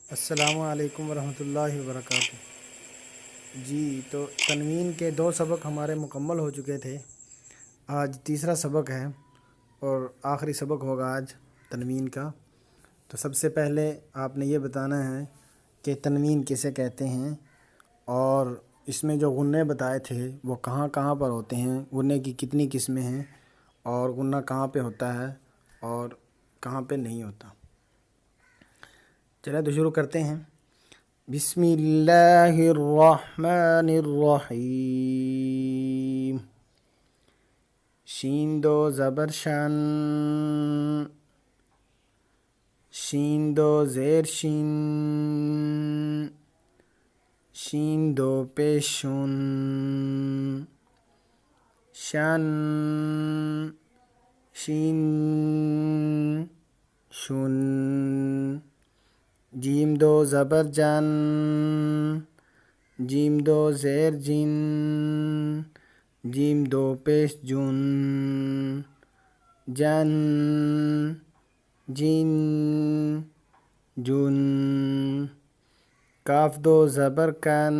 السلام علیکم ورحمۃ اللہ وبرکاتہ۔ جی تو تنوین کے 2 سبق ہمارے مکمل ہو چکے تھے، آج تیسرا سبق ہے اور آخری سبق ہوگا آج تنوین کا۔ تو سب سے پہلے آپ نے یہ بتانا ہے کہ تنوین کسے کہتے ہیں، اور اس میں جو غنّے بتائے تھے وہ کہاں کہاں پر ہوتے ہیں، غنّے کی کتنی قسمیں ہیں، اور غنّہ کہاں پہ ہوتا ہے اور کہاں پہ نہیں ہوتا۔ چلیں تو شروع کرتے ہیں۔ بسم اللہ الرحمن الرحیم۔ شین دو زبر شن، شین دو زیر شین، شین دو پیش شن، شن، شین، شن۔ جیم دو زبر جن، جیم دو زیر جن، جیم دو پیش جن، جن، جن، جن۔ کاف دو زبر کن،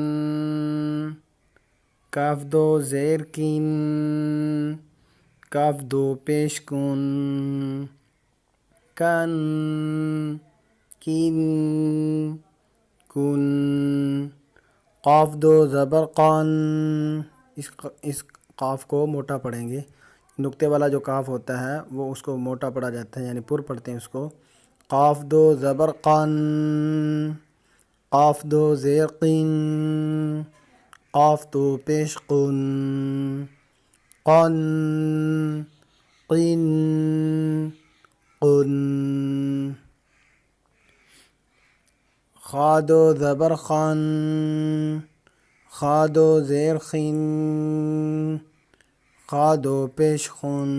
کاف دو زیر کن، کاف دو پیش کن، کن، کن، کن۔ قاف دو زبر قن، اس قاف کو موٹا پڑھیں گے، نقطے والا جو قاف ہوتا ہے وہ اس کو موٹا پڑھا جاتا ہے، یعنی پر پڑھتے ہیں اس کو۔ قاف دو زبر قن، قاف دو زیر قن، قاف دو پیش قن، قن، قن، قن۔ خا دو زبر خن، خا دو زیر خن، خا دو پیش خن،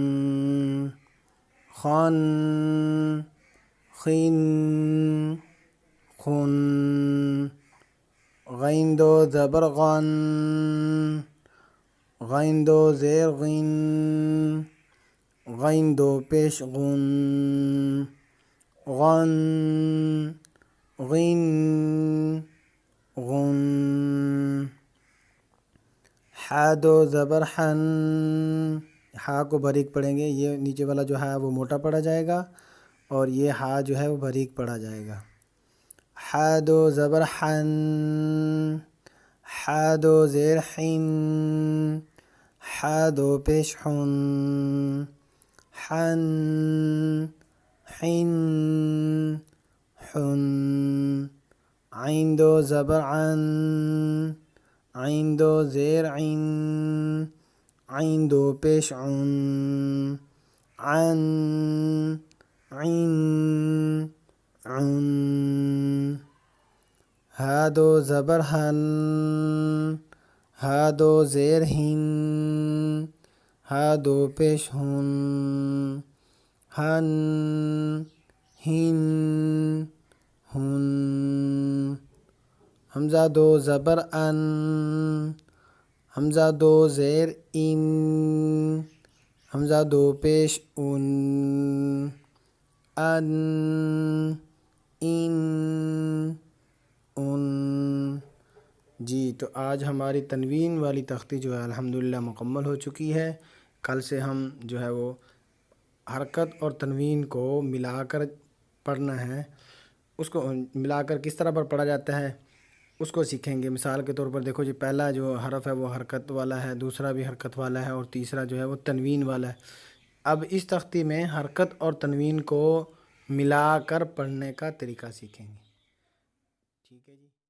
خن، خن، خن۔ غین دو زبر غن، غین دو زیر غن، غین دو پیش غن، غن، غن، غن۔ حا دو زبر حن، ہا کو باریک پڑھیں گے، یہ نیچے والا جو ہے وہ موٹا پڑھا جائے گا اور یہ ہا جو ہے وہ باریک پڑھا جائے گا۔ حا دو زبر حن، حا دو زیر حن، حا دو پیش حن، حن، حن، حن۔ عین دو زبر عن، عین دو زیر عین، عین دو پیش عن، عن، عین، عن۔ ہا دو زبر ہن، ہا دو زیر ہن، ہا دو پیش ہن، ہن، ہن، ہن۔ حمزہ دو زبر ان، حمزہ دو زیر ان، حمزہ دو پیش ان، ان، ان، ان۔ جی تو آج ہماری تنوین والی تختی جو ہے الحمدللہ مکمل ہو چکی ہے۔ کل سے ہم جو ہے وہ حرکت اور تنوین کو ملا کر پڑھنا ہے، اس کو ملا کر کس طرح پر پڑھا جاتا ہے اس کو سیکھیں گے۔ مثال کے طور پر دیکھو جی، پہلا جو حرف ہے وہ حرکت والا ہے، دوسرا بھی حرکت والا ہے، اور تیسرا جو ہے وہ تنوین والا ہے۔ اب اس تختی میں حرکت اور تنوین کو ملا کر پڑھنے کا طریقہ سیکھیں گے۔